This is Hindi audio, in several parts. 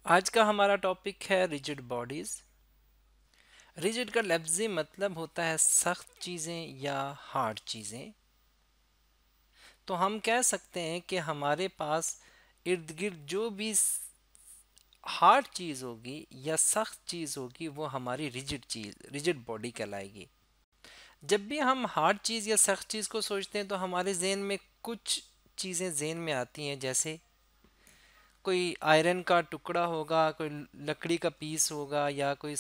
आज का हमारा टॉपिक है रिजिड बॉडीज। रिजिड का लफ्ज़ी मतलब होता है सख्त चीज़ें या हार्ड चीज़ें। तो हम कह सकते हैं कि हमारे पास इर्द गिर्द जो भी हार्ड चीज़ होगी या सख्त चीज़ होगी वो हमारी रिजिड चीज़ रिजिड बॉडी कहलाएगी। जब भी हम हार्ड चीज़ या सख्त चीज़ को सोचते हैं तो हमारे जहन में कुछ चीज़ें जहन में आती हैं, जैसे कोई आयरन का टुकड़ा होगा, कोई लकड़ी का पीस होगा या कोई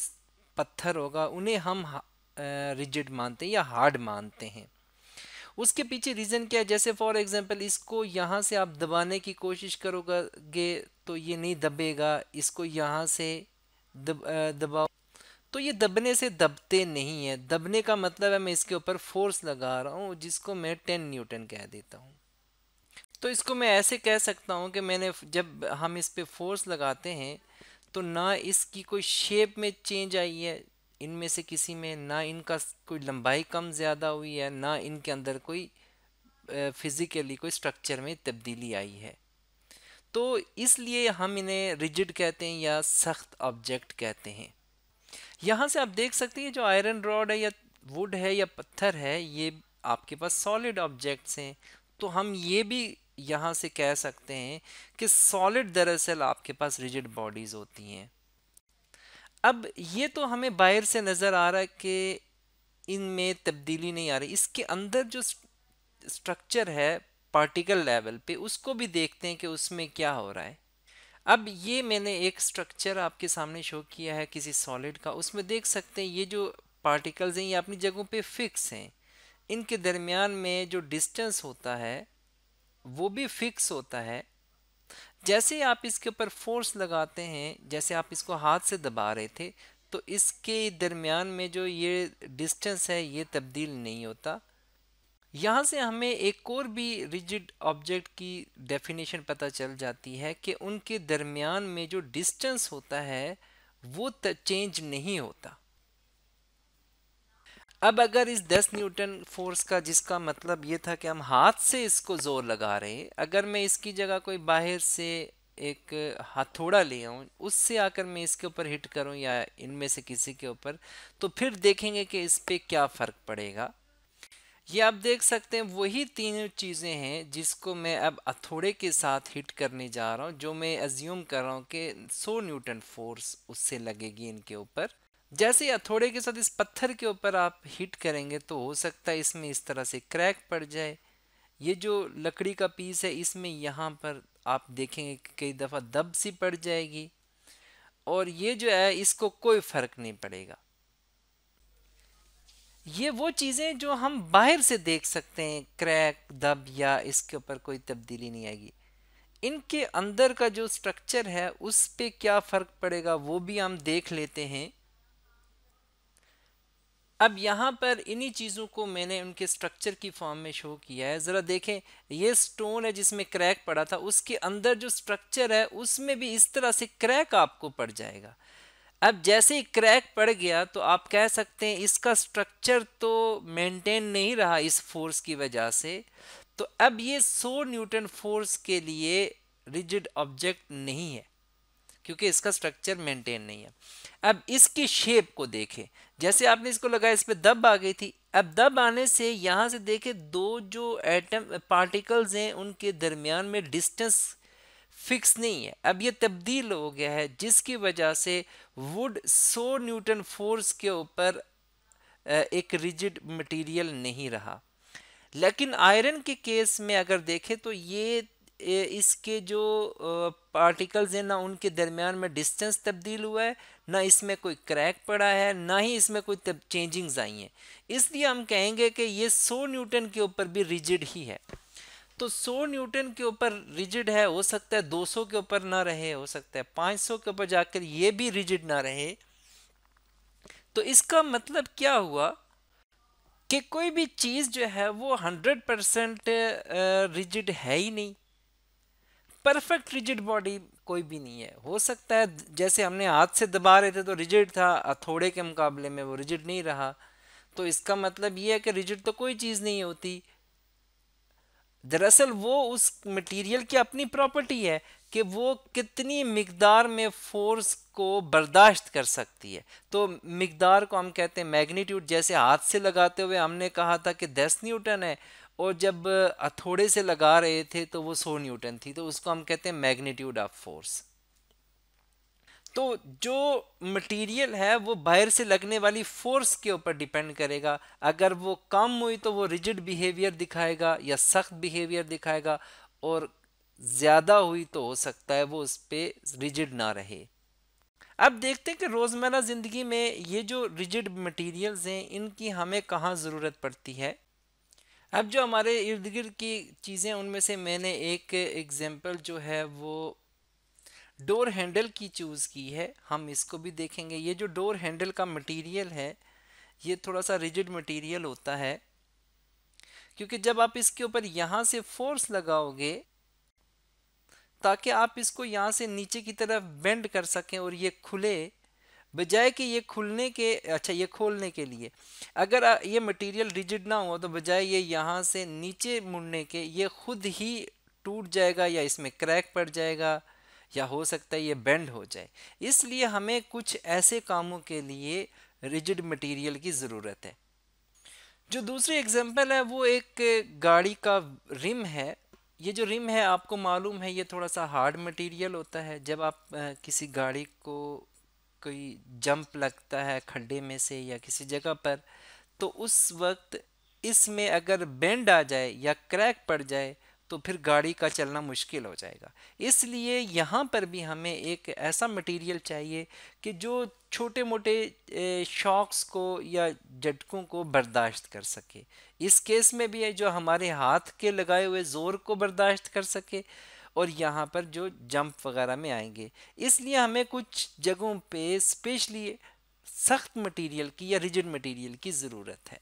पत्थर होगा, उन्हें हम रिजिड मानते हैं या हार्ड मानते हैं। उसके पीछे रीज़न क्या है? जैसे फॉर एग्जांपल इसको यहाँ से आप दबाने की कोशिश करोगे तो ये नहीं दबेगा, इसको यहाँ से दबाओ तो ये दबने से दबते नहीं है। दबने का मतलब है मैं इसके ऊपर फोर्स लगा रहा हूँ जिसको मैं 10 न्यूटन कह देता हूँ। तो इसको मैं ऐसे कह सकता हूँ कि मैंने जब हम इस पे फोर्स लगाते हैं तो ना इसकी कोई शेप में चेंज आई है, इनमें से किसी में ना इनका कोई लंबाई कम ज़्यादा हुई है, ना इनके अंदर कोई फिजिकली कोई स्ट्रक्चर में तब्दीली आई है। तो इसलिए हम इन्हें रिजिड कहते हैं या सख्त ऑब्जेक्ट कहते हैं। यहाँ से आप देख सकते हैं जो आयरन रॉड है या वुड है या पत्थर है, ये आपके पास सॉलिड ऑब्जेक्ट्स हैं। तो हम ये भी यहाँ से कह सकते हैं कि सॉलिड दरअसल आपके पास रिजिड बॉडीज होती हैं। अब ये तो हमें बाहर से नज़र आ रहा है कि इनमें तब्दीली नहीं आ रही, इसके अंदर जो स्ट्रक्चर है पार्टिकल लेवल पे उसको भी देखते हैं कि उसमें क्या हो रहा है। अब ये मैंने एक स्ट्रक्चर आपके सामने शो किया है किसी सॉलिड का। उसमें देख सकते हैं ये जो पार्टिकल्स हैं ये अपनी जगहों पे फिक्स हैं। इनके दरमियान में जो डिस्टेंस होता है वो भी फिक्स होता है। जैसे ही आप इसके ऊपर फोर्स लगाते हैं, जैसे आप इसको हाथ से दबा रहे थे, तो इसके दरमियान में जो ये डिस्टेंस है ये तब्दील नहीं होता। यहाँ से हमें एक और भी रिजिड ऑब्जेक्ट की डेफिनेशन पता चल जाती है कि उनके दरमियान में जो डिस्टेंस होता है वो चेंज नहीं होता। अब अगर इस 10 न्यूटन फोर्स का, जिसका मतलब ये था कि हम हाथ से इसको जोर लगा रहे हैं, अगर मैं इसकी जगह कोई बाहर से एक हथौड़ा ले आऊं, उससे आकर मैं इसके ऊपर हिट करूं या इनमें से किसी के ऊपर, तो फिर देखेंगे कि इस पे क्या फ़र्क पड़ेगा। ये आप देख सकते हैं वही तीनों चीज़ें हैं जिसको मैं अब हथौड़े के साथ हिट करने जा रहा हूँ, जो मैं अज्यूम कर रहा हूँ कि 100 न्यूटन फोर्स उससे लगेगी इनके ऊपर। जैसे ही हथौड़े के साथ इस पत्थर के ऊपर आप हिट करेंगे तो हो सकता है इसमें इस तरह से क्रैक पड़ जाए। ये जो लकड़ी का पीस है इसमें यहाँ पर आप देखेंगे कि कई दफ़ा दब सी पड़ जाएगी, और ये जो है इसको कोई फ़र्क नहीं पड़ेगा। ये वो चीज़ें जो हम बाहर से देख सकते हैं, क्रैक दब या इसके ऊपर कोई तब्दीली नहीं आएगी। इनके अंदर का जो स्ट्रक्चर है उस पे क्या फ़र्क पड़ेगा वो भी हम देख लेते हैं। अब यहाँ पर इन्हीं चीज़ों को मैंने उनके स्ट्रक्चर की फॉर्म में शो किया है। ज़रा देखें, ये स्टोन है जिसमें क्रैक पड़ा था, उसके अंदर जो स्ट्रक्चर है उसमें भी इस तरह से क्रैक आपको पड़ जाएगा। अब जैसे ही क्रैक पड़ गया तो आप कह सकते हैं इसका स्ट्रक्चर तो मेंटेन नहीं रहा इस फोर्स की वजह से। तो अब ये 100 न्यूटन फोर्स के लिए रिजिड ऑब्जेक्ट नहीं है, क्योंकि इसका स्ट्रक्चर मेंटेन नहीं है। अब इसकी शेप को देखें, जैसे आपने इसको लगाया इस पे दब आ गई थी। अब दब आने से यहाँ से देखें दो जो एटम पार्टिकल्स हैं उनके दरमियान में डिस्टेंस फिक्स नहीं है, अब ये तब्दील हो गया है, जिसकी वजह से वुड 100 न्यूटन फोर्स के ऊपर एक रिजिड मटेरियल नहीं रहा। लेकिन आयरन के केस में अगर देखें तो इसके जो पार्टिकल्स हैं ना उनके दरमियान में डिस्टेंस तब्दील हुआ है, ना इसमें कोई क्रैक पड़ा है, ना ही इसमें कोई चेंजिंग्स आई हैं। इसलिए हम कहेंगे कि ये 100 न्यूटन के ऊपर भी रिजिड ही है। तो 100 न्यूटन के ऊपर रिजिड है, हो सकता है 200 के ऊपर ना रहे, हो सकता है 500 के ऊपर जाकर ये भी रिजिड ना रहे। तो इसका मतलब क्या हुआ कि कोई भी चीज़ जो है वो 100% रिजिड है ही नहीं। परफेक्ट रिजिड बॉडी कोई भी नहीं है। हो सकता है जैसे हमने हाथ से दबा रहे थे तो रिजिड था, हथौड़े के मुकाबले में वो रिजिड नहीं रहा। तो इसका मतलब ये है कि रिजिड तो कोई चीज़ नहीं होती। दरअसल वो उस मटेरियल की अपनी प्रॉपर्टी है कि वो कितनी मिकदार में फोर्स को बर्दाश्त कर सकती है। तो मिकदार को हम कहते हैं मैग्नीट्यूड। जैसे हाथ से लगाते हुए हमने कहा था कि 10 न्यूटन है, और जब हथौड़े से लगा रहे थे तो वो 100 न्यूटन थी, तो उसको हम कहते हैं मैग्नीट्यूड ऑफ फोर्स। तो जो मटेरियल है वो बाहर से लगने वाली फोर्स के ऊपर डिपेंड करेगा। अगर वो कम हुई तो वो रिजिड बिहेवियर दिखाएगा या सख्त बिहेवियर दिखाएगा, और ज़्यादा हुई तो हो सकता है वो उस पर रिजिड ना रहे। अब देखते हैं कि रोज़मर्रा ज़िंदगी में ये जो रिजिड मटेरियल्स हैं इनकी हमें कहाँ ज़रूरत पड़ती है। अब जो हमारे इर्द गिर्द की चीज़ें, उनमें से मैंने एक एग्जांपल जो है वो डोर हैंडल की चूज़ की है। हम इसको भी देखेंगे। ये जो डोर हैंडल का मटेरियल है ये थोड़ा सा रिजिड मटेरियल होता है, क्योंकि जब आप इसके ऊपर यहाँ से फोर्स लगाओगे ताकि आप इसको यहाँ से नीचे की तरफ बेंड कर सकें और ये खुले, बजाय कि ये खुलने के, अच्छा ये खोलने के लिए, अगर ये मटेरियल रिजिड ना हो तो बजाय ये यहाँ से नीचे मुड़ने के ये खुद ही टूट जाएगा, या इसमें क्रैक पड़ जाएगा, या हो सकता है ये बेंड हो जाए। इसलिए हमें कुछ ऐसे कामों के लिए रिजिड मटेरियल की ज़रूरत है। जो दूसरी एग्जांपल है वो एक गाड़ी का रिम है। ये जो रिम है आपको मालूम है ये थोड़ा सा हार्ड मटेरियल होता है। जब आप किसी गाड़ी को कोई जंप लगता है खड्डे में से या किसी जगह पर, तो उस वक्त इसमें अगर बेंड आ जाए या क्रैक पड़ जाए तो फिर गाड़ी का चलना मुश्किल हो जाएगा। इसलिए यहाँ पर भी हमें एक ऐसा मटेरियल चाहिए कि जो छोटे मोटे शॉक्स को या झटकों को बर्दाश्त कर सके। इस केस में भी है जो हमारे हाथ के लगाए हुए ज़ोर को बर्दाश्त कर सके, और यहाँ पर जो जंप वगैरह में आएंगे। इसलिए हमें कुछ जगहों पे स्पेशली सख्त मटेरियल की या रिजिड मटेरियल की ज़रूरत है।